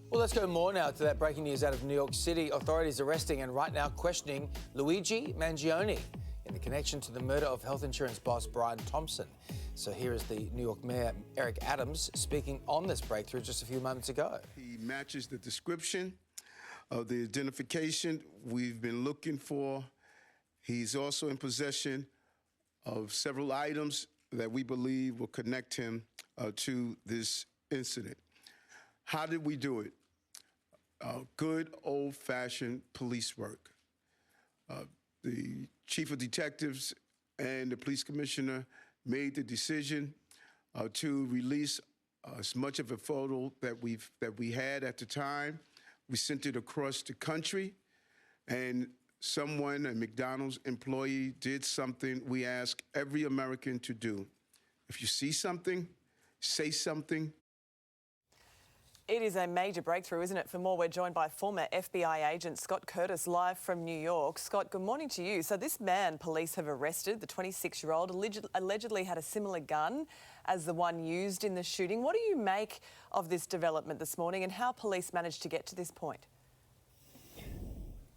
Well, let's go more now to that breaking news out of New York City. Authorities arresting and right now questioning Luigi Mangione in the connection to the murder of health insurance boss Brian Thompson. So here is the New York Mayor, Eric Adams, speaking on this breakthrough just a few moments ago. He matches the description of the identification we've been looking for. He's also in possession of several items that we believe will connect him to this incident. How did we do it? Good old-fashioned police work. The chief of detectives and the police commissioner made the decision to release as much of a photo that we had at the time. We sent it across the country, and someone, a McDonald's employee, did something we ask every American to do. If you see something, say something. It is a major breakthrough, isn't it? For more, we're joined by former FBI agent Scott Curtis, live from New York. Scott, good morning to you. So this man police have arrested, the 26-year-old, allegedly had a similar gun as the one used in the shooting. What do you make of this development this morning and how police managed to get to this point?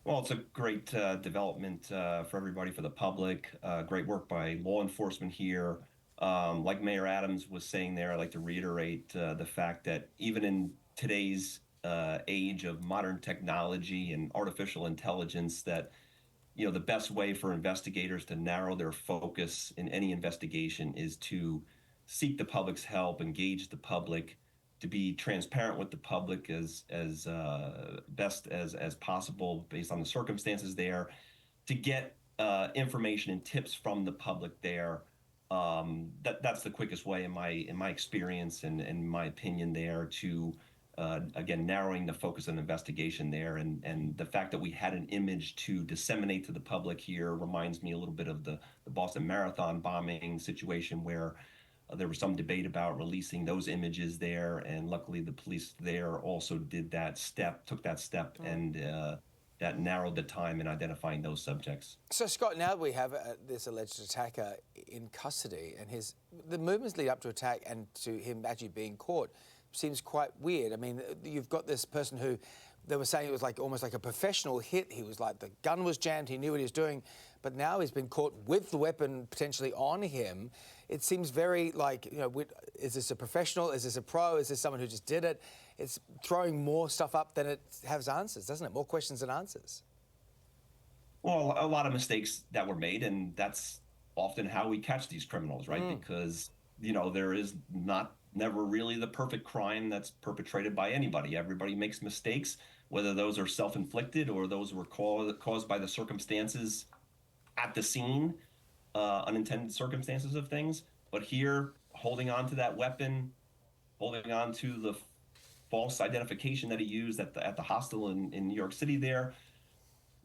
Well, it's a great development for everybody, for the public. Great work by law enforcement here. Like Mayor Adams was saying there, I'd like to reiterate the fact that even in today's age of modern technology and artificial intelligence, that, you know, the best way for investigators to narrow their focus in any investigation is to seek the public's help, engage the public, to be transparent with the public as best as possible based on the circumstances there, to get information and tips from the public there. That's the quickest way, in my experience and in my opinion, there to again narrowing the focus of the investigation there, and the fact that we had an image to disseminate to the public here reminds me a little bit of the Boston Marathon bombing situation, where there was some debate about releasing those images there, and luckily the police there also took that step, and that narrowed the time in identifying those subjects. So, Scott, now we have this alleged attacker in custody, and the movements lead up to attack and to him actually being caught seems quite weird. I mean, you've got this person who they were saying it was like almost like a professional hit. He was like, the gun was jammed, he knew what he was doing, but now he's been caught with the weapon potentially on him. It seems very like, you know, is this a professional? Is this a pro? Is this someone who just did it? It's throwing more stuff up than it has answers, doesn't it? More questions than answers. Well, a lot of mistakes that were made, and that's often how we catch these criminals, right? Because, you know, there is never really the perfect crime that's perpetrated by anybody. Everybody makes mistakes, whether those are self-inflicted or those were caused by the circumstances at the scene, unintended circumstances of things. But here, holding on to that weapon, holding on to the false identification that he used at the hostel in New York City there,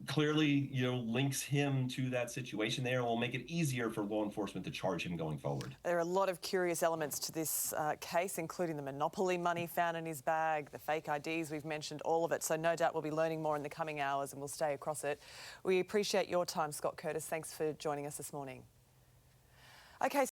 clearly, you know, links him to that situation there and will make it easier for law enforcement to charge him going forward. There are a lot of curious elements to this case, including the monopoly money found in his bag, the fake IDs, we've mentioned all of it. So no doubt we'll be learning more in the coming hours and we'll stay across it. We appreciate your time, Scott Curtis. Thanks for joining us this morning. Okay.